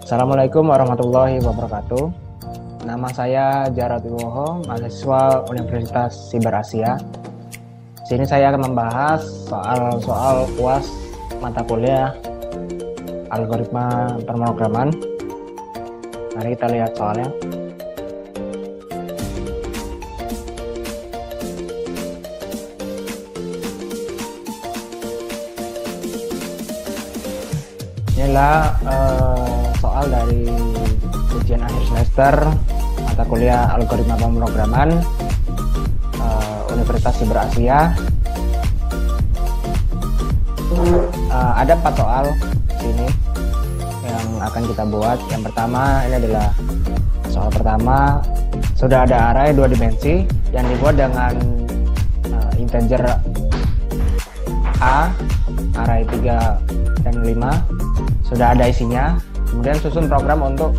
Assalamualaikum warahmatullahi wabarakatuh. Nama saya Jarod Wibowo, mahasiswa Universitas Siber Asia. Sini saya akan membahas soal-soal UAS mata kuliah algoritma pemrograman. Mari kita lihat soalnya. Inilah soal dari ujian akhir semester mata kuliah algoritma pemrograman Universitas Siber Asia. Ada 4 soal sini yang akan kita buat. Yang pertama, ini adalah soal pertama. Sudah ada array 2 dimensi yang dibuat dengan integer A, array 3 dan 5. Sudah ada isinya. Kemudian susun program untuk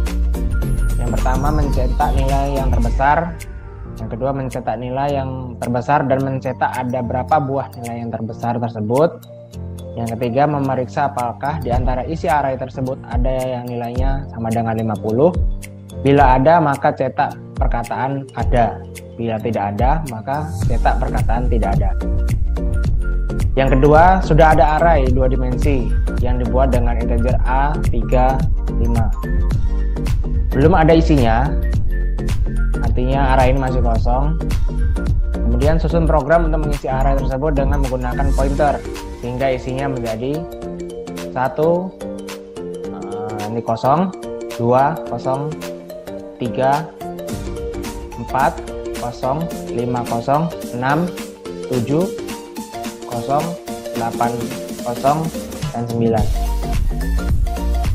yang pertama mencetak nilai yang terbesar, yang kedua mencetak nilai yang terbesar dan mencetak ada berapa buah nilai yang terbesar tersebut. Yang ketiga memeriksa apakah di antara isi array tersebut ada yang nilainya sama dengan 50. Bila ada maka cetak perkataan ada. Bila tidak ada maka cetak perkataan tidak ada. Yang kedua, sudah ada array 2 dimensi yang dibuat dengan integer A, 3, 5. Belum ada isinya, artinya array ini masih kosong. Kemudian susun program untuk mengisi array tersebut dengan menggunakan pointer, sehingga isinya menjadi 1, ini kosong, 2, kosong, 3, 4, kosong, 5, kosong, 6, 7, 0, 8, 0, dan 9.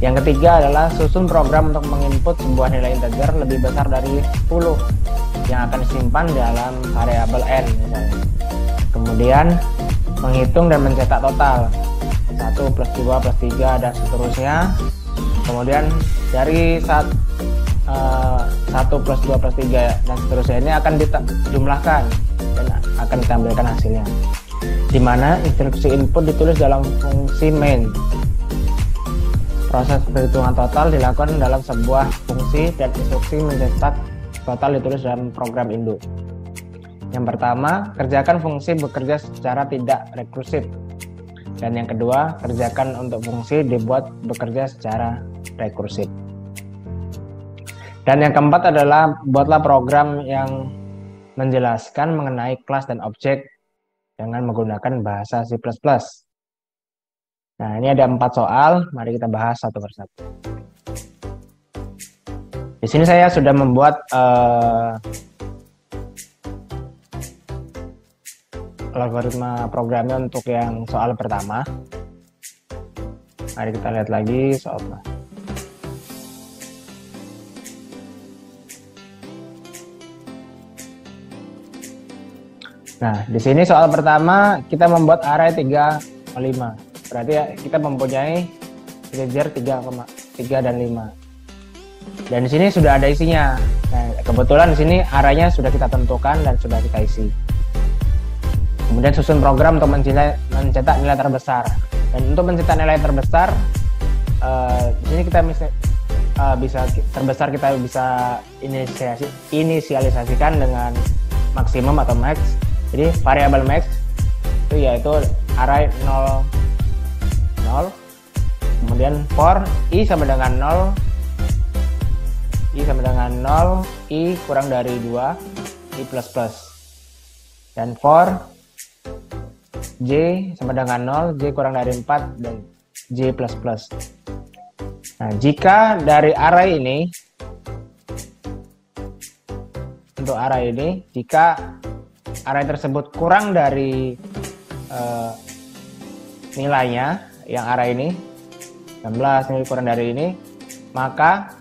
Yang ketiga adalah susun program untuk menginput sebuah nilai integer lebih besar dari 10 yang akan disimpan dalam variabel n misalnya. Kemudian menghitung dan mencetak total 1 plus 2 plus 3 dan seterusnya. Kemudian dari 1 plus 2 plus 3 dan seterusnya ini akan dijumlahkan dan akan ditampilkan hasilnya, di mana instruksi input ditulis dalam fungsi main. Proses perhitungan total dilakukan dalam sebuah fungsi dan instruksi mencetak total ditulis dalam program induk. Yang pertama, kerjakan fungsi bekerja secara tidak rekursif. Dan yang kedua, kerjakan untuk fungsi dibuat bekerja secara rekursif. Dan yang keempat adalah buatlah program yang menjelaskan mengenai kelas dan objek dengan menggunakan bahasa C++. Nah, ini ada 4 soal, mari kita bahas satu persatu. Di sini saya sudah membuat algoritma programnya untuk yang soal pertama. Mari kita lihat lagi soalnya. Nah, di sini soal pertama kita membuat array 3, 5. Berarti ya, kita mempunyai integer 3 dan 5. Dan di sini sudah ada isinya. Nah, kebetulan di sini arraynya sudah kita tentukan dan sudah kita isi. Kemudian susun program untuk mencetak nilai terbesar. Dan untuk mencetak nilai terbesar, di sini kita bisa inisialisasikan dengan maksimum atau max. Jadi variabel max itu yaitu array 0, 0. Kemudian for i sama dengan 0, i sama dengan 0, i kurang dari 2, i plus plus. Dan for j sama dengan 0, j kurang dari 4, dan j plus plus. Nah, jika dari array ini, untuk array ini, jika array tersebut kurang dari nilainya, yang array ini 16 nilai kurang dari ini, maka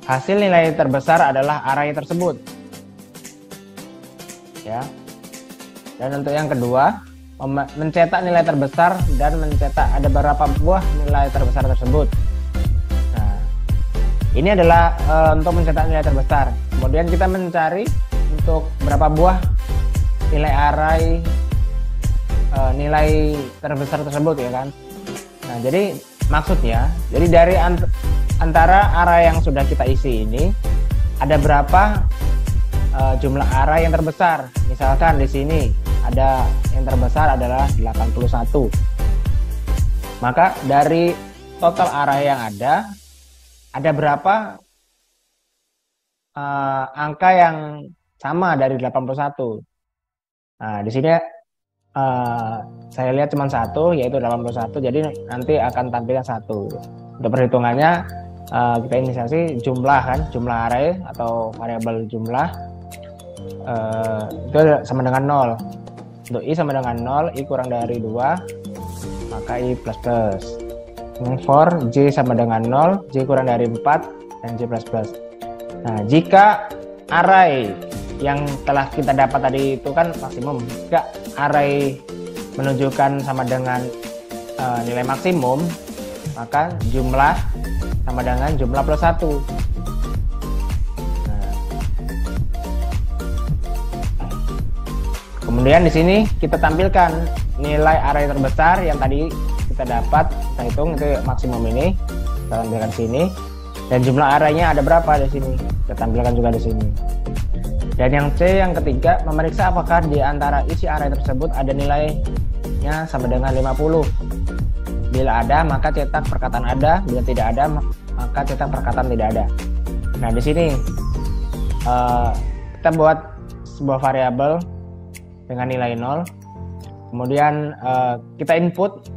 hasil nilai terbesar adalah array tersebut, ya. Dan untuk yang kedua, mencetak nilai terbesar dan mencetak ada berapa buah nilai terbesar tersebut. Nah, ini adalah untuk mencetak nilai terbesar. Kemudian kita mencari untuk berapa buah nilai array nilai terbesar tersebut, ya kan. Nah, jadi maksudnya, jadi antara array yang sudah kita isi ini ada berapa jumlah array yang terbesar. Misalkan di sini ada yang terbesar adalah 81. Maka dari total array yang ada berapa angka yang sama dari 81. Nah, di sini saya lihat cuma satu, yaitu 81. Jadi nanti akan tampilkan satu. Untuk perhitungannya kita inisiasi jumlah kan, jumlah array atau variabel jumlah itu sama dengan 0. Untuk i sama dengan 0, i kurang dari 2, maka i plus plus. For j sama dengan 0, j kurang dari 4, dan j plus plus. Nah, jika array yang telah kita dapat tadi itu kan maksimum, jika array menunjukkan sama dengan nilai maksimum, maka jumlah sama dengan jumlah plus 1. Kemudian di sini kita tampilkan nilai array terbesar yang tadi kita dapat, kita hitung itu maksimum ini, kita tampilkan sini, dan jumlah arraynya ada berapa di sini, kita tampilkan juga di sini. Dan yang C yang ketiga, memeriksa apakah di antara isi array tersebut ada nilainya sama dengan 50. Bila ada, maka cetak perkataan ada, bila tidak ada, maka cetak perkataan tidak ada. Nah, di sini kita buat sebuah variabel dengan nilai 0, kemudian kita input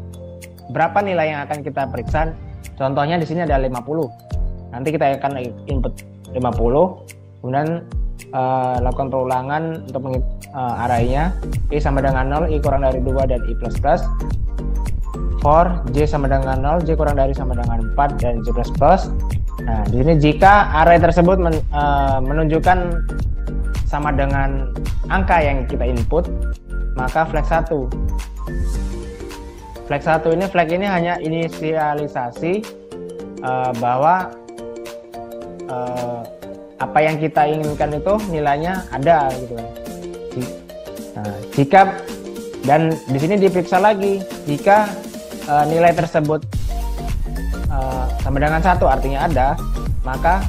berapa nilai yang akan kita periksa. Contohnya di sini ada 50, nanti kita akan input 50, kemudian lakukan perulangan untuk arraynya. I sama dengan 0, i kurang dari 2, dan i plus plus. For j sama dengan 0, j kurang dari sama dengan 4, dan j plus plus. Nah, di sini jika array tersebut menunjukkan sama dengan angka yang kita input, maka flag 1. Flag 1 ini, flag ini hanya inisialisasi bahwa apa yang kita inginkan itu nilainya ada gitu kan. Nah, jika dan di sini diperiksa lagi jika nilai tersebut sama dengan 1 artinya ada, maka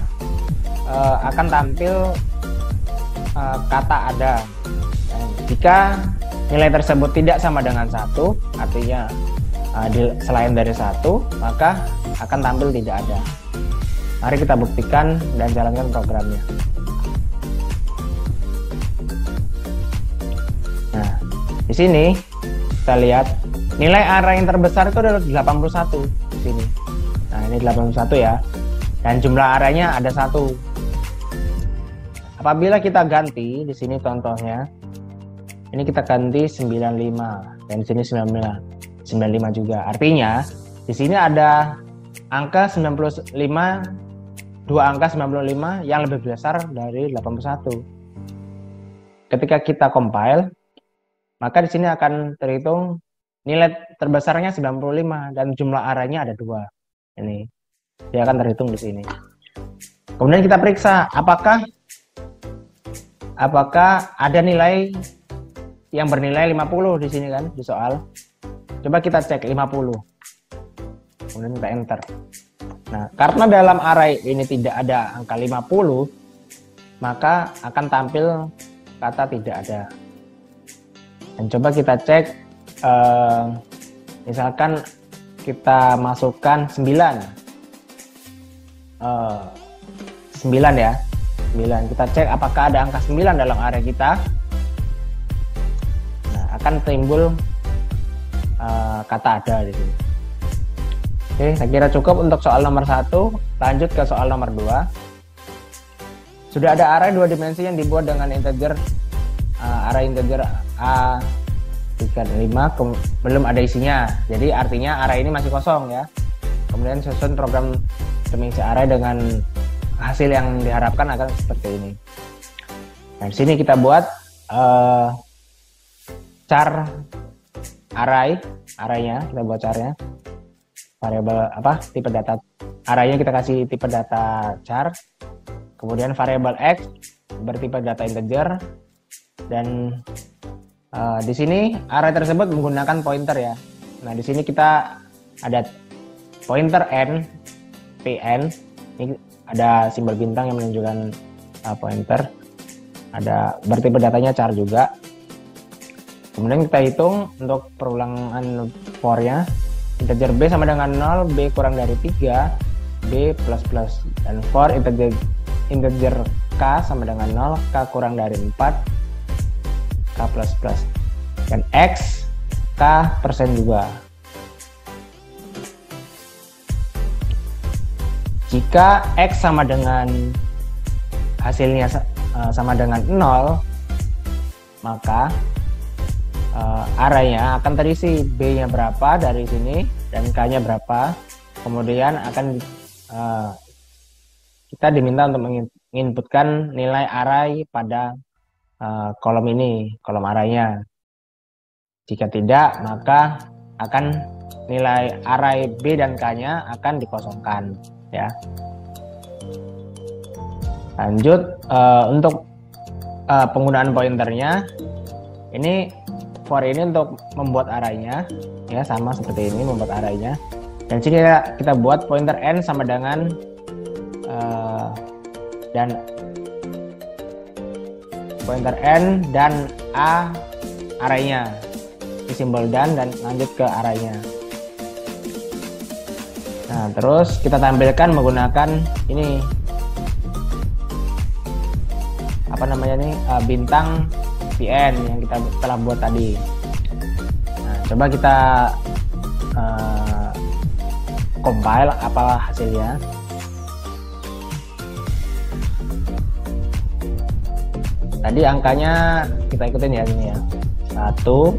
akan tampil kata ada. Dan jika nilai tersebut tidak sama dengan 1, artinya selain dari 1, maka akan tampil tidak ada. Mari kita buktikan dan jalankan programnya. Nah, di sini kita lihat nilai array yang terbesar itu adalah 81 di sini. Nah, ini 81 ya. Dan jumlah arraynya ada 1. Apabila kita ganti di sini contohnya, ini kita ganti 95 dan di sini 95 juga. Artinya di sini ada angka 95, dua angka 95 yang lebih besar dari 81. Ketika kita compile, maka di sini akan terhitung nilai terbesarnya 95 dan jumlah arraynya ada 2. Ini dia akan terhitung di sini. Kemudian kita periksa apakah ada nilai yang bernilai 50 di sini kan di soal. Coba kita cek 50. Kemudian kita enter. Nah, karena dalam array ini tidak ada angka 50, maka akan tampil kata tidak ada. Dan coba kita cek misalkan kita masukkan 9 ya, 9. Kita cek apakah ada angka 9 dalam array kita. Nah, akan timbul kata ada di sini. Oke, saya kira cukup untuk soal nomor 1. Lanjut ke soal nomor 2. Sudah ada array 2 dimensi yang dibuat dengan integer array integer A35, belum ada isinya. Jadi artinya array ini masih kosong ya. Kemudian susun program mengisi array dengan hasil yang diharapkan akan seperti ini. Nah, di sini kita buat char arraynya, kita buat charnya. Variabel tipe data arraynya kita kasih tipe data char. Kemudian variabel x bertipe data integer, dan di sini array tersebut menggunakan pointer ya. Nah, di sini kita ada pointer n pn. Ini ada simbol bintang yang menunjukkan pointer. Ada bertipe datanya char juga. Kemudian kita hitung untuk perulangan for-nya. Integer b sama dengan 0, b kurang dari 3, b plus plus. Dan for integer k sama dengan 0, k kurang dari 4, k plus plus. Dan x, k persen juga. Jika x sama dengan hasilnya sama dengan 0, maka arraynya akan terisi b-nya berapa dari sini dan k-nya berapa. Kemudian akan kita diminta untuk menginputkan nilai array pada kolom ini, kolom arraynya. Jika tidak, maka akan nilai array b dan k-nya akan dikosongkan, ya. Lanjut untuk penggunaan pointernya, ini for ini untuk membuat arraynya, ya, sama seperti ini membuat arraynya. Dan sini kita buat pointer n sama dengan dan pointer n dan a arraynya, di simbol dan lanjut ke arraynya. Nah, terus kita tampilkan menggunakan ini apa namanya nih, bintang pn yang kita telah buat tadi. Nah, coba kita compile apa hasilnya. Tadi angkanya kita ikutin ya, ini ya. 1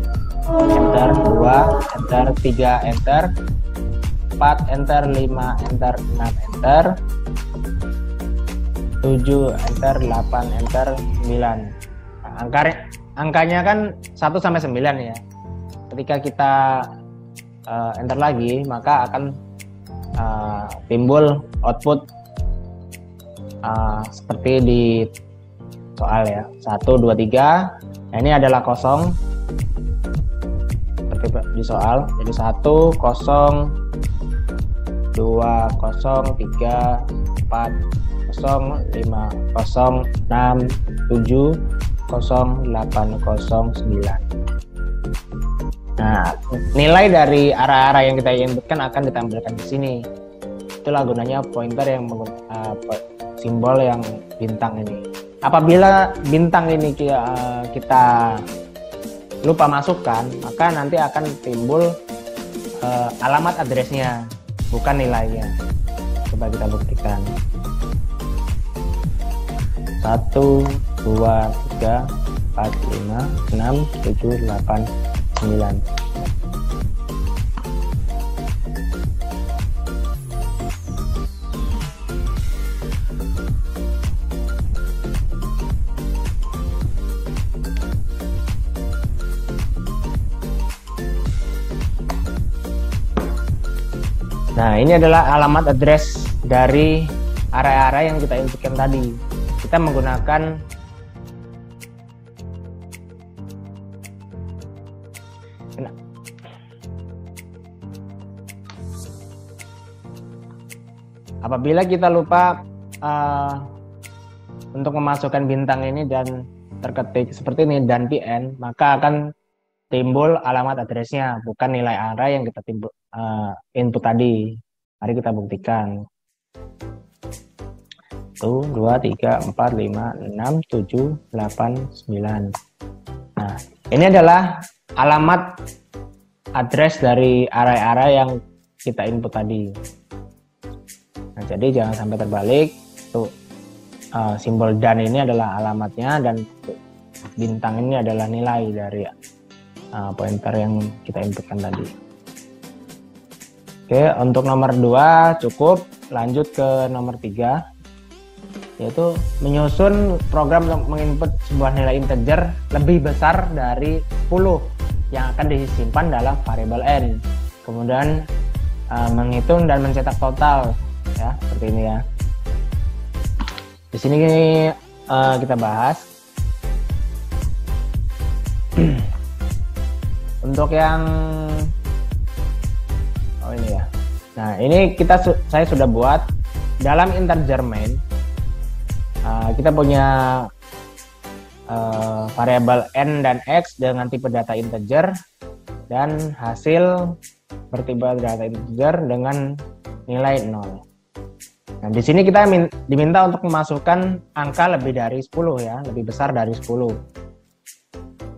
enter, 2 enter, 3 enter, 4 enter, 5 enter, 6 enter, 7 enter, 8 enter, 9. Nah, angkanya kan 1 sampai 9 ya. Ketika kita enter lagi, maka akan timbul output seperti di soal ya. 1, 2, 3. Nah, ini adalah kosong seperti di soal. Jadi 1, 0, 2, 0, 3, 4, 0, 5, 0, 6, 7, 0, 8, 0, 9. Nah, nilai dari arah-arah yang kita inputkan akan ditampilkan di sini. Itulah gunanya pointer yang simbol yang bintang ini. Apabila bintang ini kita lupa masukkan, maka nanti akan timbul alamat addressnya, bukan nilainya. Coba kita buktikan. 1, 2, 3, 4, 5, 6, 7, 8, 9. Nah, ini adalah alamat address dari area-area yang kita inputkan tadi. Kita menggunakan apabila kita lupa untuk memasukkan bintang ini dan terketik seperti ini dan pn, maka akan timbul alamat addressnya, bukan nilai array yang kita input tadi. Mari kita buktikan. 1, 2, 3, 4, 5, 6, 7, 8, 9. Nah, ini adalah alamat address dari array-array yang kita input tadi. Nah, jadi jangan sampai terbalik. Tuh, simbol dan ini adalah alamatnya dan bintang ini adalah nilai dari pointer yang kita inputkan tadi. Oke, untuk nomor 2 cukup. Lanjut ke nomor 3, yaitu menyusun program untuk menginput sebuah nilai integer lebih besar dari 10 yang akan disimpan dalam variabel n. Kemudian menghitung dan mencetak total, ya, seperti ini ya. Di sini kita bahas. Untuk yang ini ya, Nah, ini saya sudah buat dalam integer main. Kita punya variabel n dan x dengan tipe data integer dan hasil bertipe data integer dengan nilai 0. Nah, di sini kita diminta untuk memasukkan angka lebih dari 10 ya, lebih besar dari 10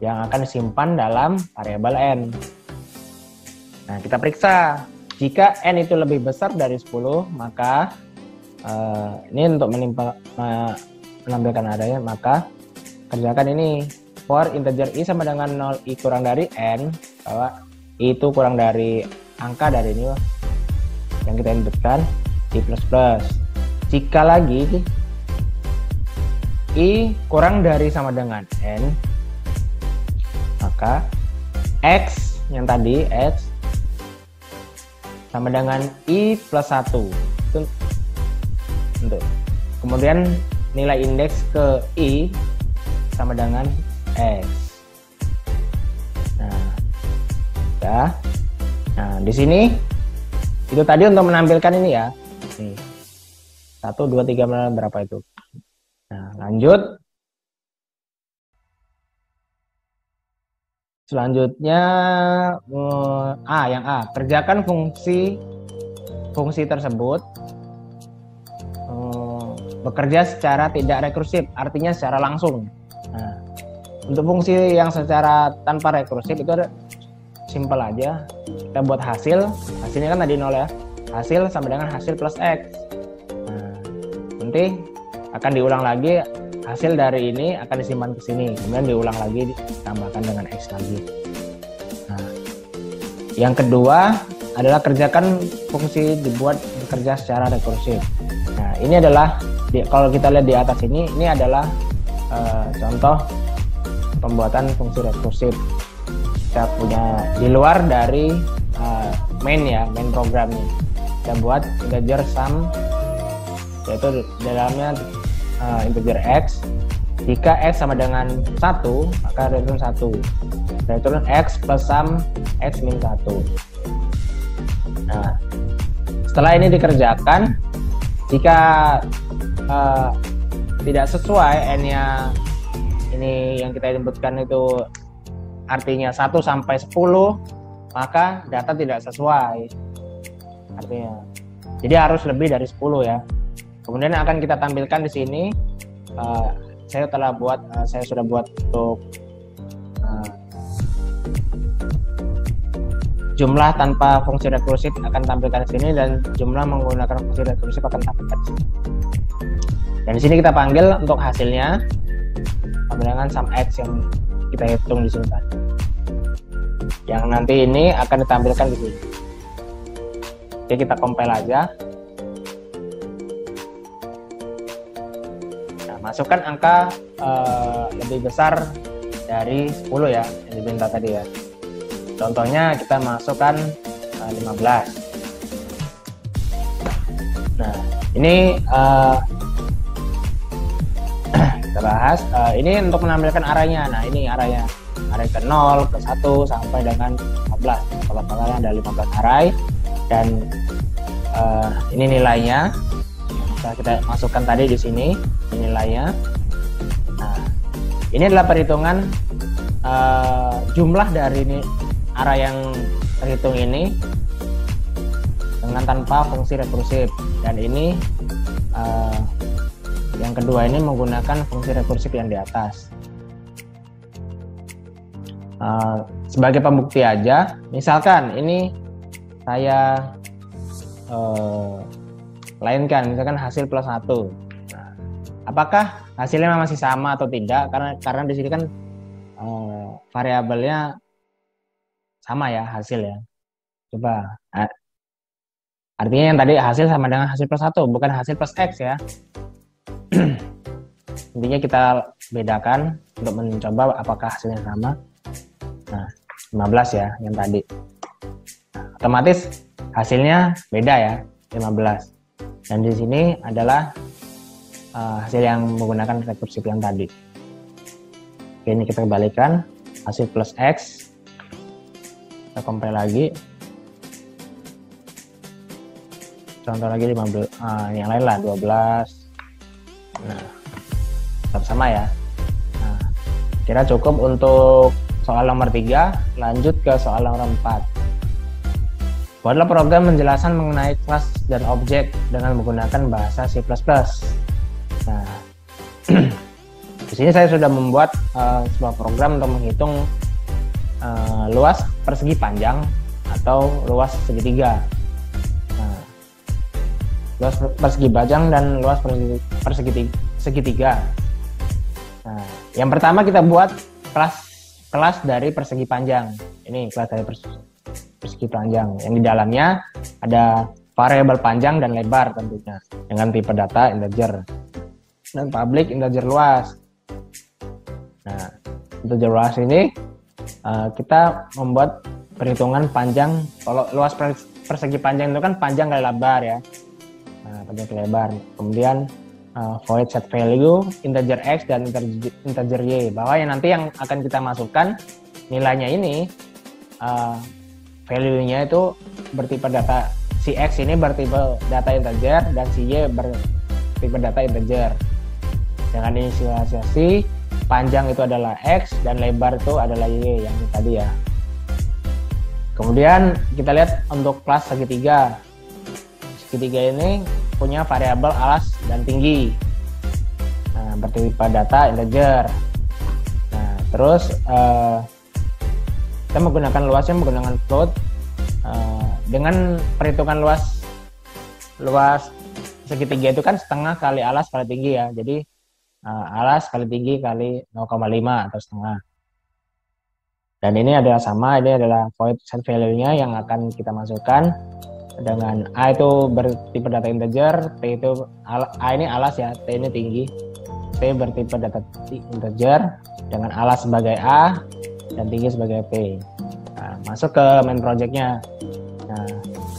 yang akan disimpan dalam variabel n. Nah, kita periksa. Jika n itu lebih besar dari 10, maka ini untuk menampilkan adanya, maka kerjakan ini for integer i sama dengan 0, i kurang dari n, bahwa i itu kurang dari angka dari ini yang kita inputkan, i plus plus. Jika lagi i kurang dari sama dengan n, maka x yang tadi, x sama dengan i plus 1 untuk kemudian nilai indeks ke i sama dengan x. Nah, ya. Nah, di sini itu tadi untuk menampilkan ini ya. Nih. 1 2 3 berapa itu? Nah, lanjut. Selanjutnya yang A, kerjakan fungsi tersebut bekerja secara tidak rekursif, artinya secara langsung. Nah, untuk fungsi yang secara tanpa rekursif itu ada simple aja, kita buat hasilnya kan tadi 0 ya, hasil sama dengan hasil plus x. Nah, nanti akan diulang lagi, hasil dari ini akan disimpan ke sini, kemudian diulang lagi, ditambahkan dengan x lagi. Nah, yang kedua adalah kerjakan fungsi dibuat bekerja secara rekursif. Nah, ini adalah kalau kita lihat di atas ini adalah contoh pembuatan fungsi rekursif. Kita punya di luar dari main programnya. Kita buat integer sum, yaitu dalamnya integer x. Jika x sama dengan 1, maka return 1. Return x plus sum x min 1. Nah, setelah ini dikerjakan, jika tidak sesuai n-nya ini yang kita inputkan itu artinya 1 sampai 10, maka data tidak sesuai artinya. Jadi harus lebih dari 10 ya. Kemudian akan kita tampilkan di sini. Saya sudah buat untuk jumlah tanpa fungsi rekursif akan tampilkan di sini, dan jumlah menggunakan fungsi rekursif akan tampilkan di sini. Dan di sini kita panggil untuk hasilnya sama dengan sum x yang kita hitung di sini tadi. Yang nanti ini akan ditampilkan di sini. Oke, kita compile aja. Nah, masukkan angka lebih besar dari 10 ya, yang diminta tadi ya. Contohnya kita masukkan 15. Nah, ini kita bahas. Ini untuk menampilkan arraynya. Nah, ini array ke 0, ke 1 sampai dengan 15. Kalau totalnya ada 15 array, dan ini nilainya. Kita masukkan tadi di sini, ini nilainya. Nah, ini adalah perhitungan jumlah dari ini array yang terhitung ini dengan tanpa fungsi rekursif, dan ini yang kedua ini menggunakan fungsi rekursif yang di atas. Sebagai pembukti aja, misalkan ini saya lainkan, misalkan hasil plus 1. Nah, apakah hasilnya masih sama atau tidak? Karena di sini kan variabelnya sama ya, hasil ya. Coba. Artinya yang tadi hasil sama dengan hasil plus 1, bukan hasil plus x ya. Intinya kita bedakan untuk mencoba apakah hasilnya sama. Nah, 15 ya yang tadi. Nah, otomatis hasilnya beda ya, 15. Dan di sini adalah hasil yang menggunakan rekursif yang tadi. Oke, ini kita kembalikan hasil plus x. Kita compile lagi. contoh lagi 15, yang lain lah 12. Nah, tetap sama ya. Nah, kira cukup untuk soal nomor 3. Lanjut ke soal nomor 4. Buatlah program penjelasan mengenai kelas dan objek dengan menggunakan bahasa C++. Nah, di sini saya sudah membuat sebuah program untuk menghitung luas persegi panjang atau luas segitiga. Nah, luas persegi panjang dan luas persegi segitiga. Nah, yang pertama kita buat kelas dari persegi panjang. Ini kelas dari persegi panjang yang di dalamnya ada variabel panjang dan lebar tentunya dengan tipe data integer dan public integer luas. Nah, integer luas ini kita membuat perhitungan panjang. Kalau luas persegi panjang itu kan panjang kali lebar ya. Nah, panjang kali lebar. Kemudian void set value integer x dan integer y. Bahwa yang nanti yang akan kita masukkan nilainya ini value-nya itu bertipe data, si x ini bertipe data integer dan si y bertipe data integer. Dengan inisialisasi panjang itu adalah x dan lebar itu adalah y yang tadi ya. Kemudian kita lihat untuk kelas segitiga. Segitiga ini punya variabel alas dan tinggi. Nah, bertipe data integer. Nah, terus kita menggunakan luasnya menggunakan float dengan perhitungan luas segitiga itu kan setengah kali alas kali tinggi ya. Jadi alas kali tinggi kali 0,5 atau setengah. Dan ini adalah sama, ini adalah void set value-nya yang akan kita masukkan dengan A itu bertipe data integer, T itu A ini alas ya, T ini tinggi, T bertipe data integer dengan alas sebagai A dan tinggi sebagai P. Nah, masuk ke main project-nya. Nah,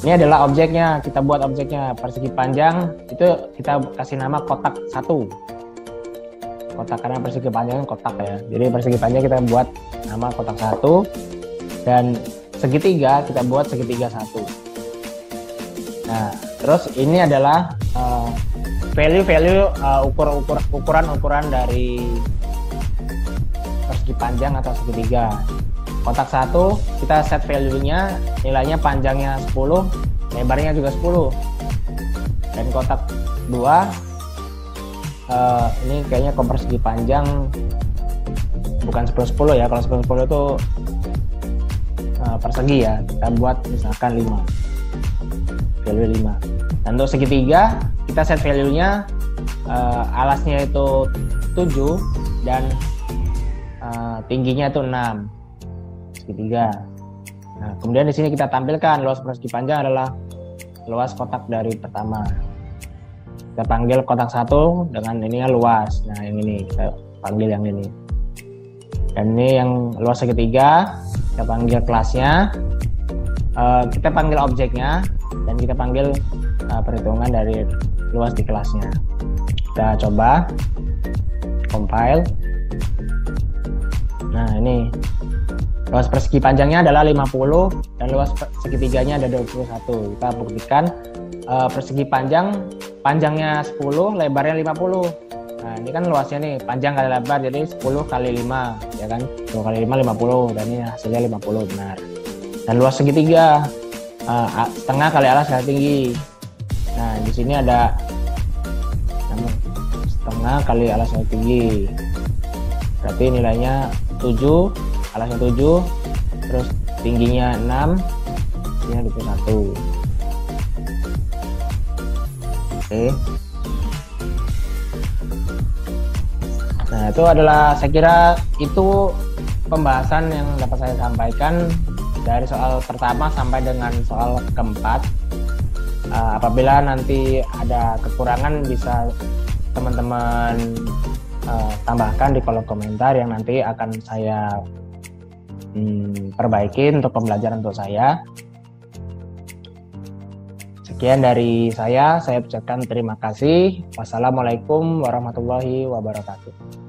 ini adalah objeknya, kita buat objeknya persegi panjang itu kita kasih nama kotak 1. Kotak karena persegi panjang kotak ya. Jadi persegi panjang kita buat nama kotak 1 dan segitiga kita buat segitiga 1. Nah, terus ini adalah ukuran dari persegi panjang atau segitiga. Kotak 1 kita set value-nya, nilainya panjangnya 10, lebarnya juga 10. Dan kotak 2 ini kayaknya persegi panjang bukan 10-10 ya. Kalau 10-10 itu persegi ya. Kita buat misalkan 5. Value 5. Dan untuk segitiga kita set value-nya alasnya itu 7 dan tingginya itu 6. Segitiga. Nah, kemudian di sini kita tampilkan luas persegi panjang adalah luas kotak dari pertama. Kita panggil kotak 1 dengan ininya luas. Nah, yang ini kita panggil yang ini. Dan ini yang luas segitiga, kita panggil kelasnya. Kita panggil objeknya dan kita panggil perhitungan dari luas di kelasnya. Kita coba compile. Nah, ini luas persegi panjangnya adalah 50 dan luas segitiganya ada 21. Kita buktikan persegi panjangnya 10, lebarnya 50. Nah, ini kan luasnya nih, panjang kali lebar, jadi 10 kali 5, ya kan? 10 kali 5, 50, dan ini hasilnya 50, benar. Dan luas segitiga, setengah kali alas kali tinggi. Nah, di sini ada setengah kali alas kali tinggi. Berarti nilainya 7, alasnya 7, terus tingginya 6, ini 21. Oke. Nah, itu adalah, saya kira itu pembahasan yang dapat saya sampaikan dari soal pertama sampai dengan soal keempat. Apabila nanti ada kekurangan bisa teman-teman tambahkan di kolom komentar yang nanti akan saya perbaiki untuk pembelajaran untuk saya. Sekian dari saya ucapkan terima kasih. Wassalamualaikum warahmatullahi wabarakatuh.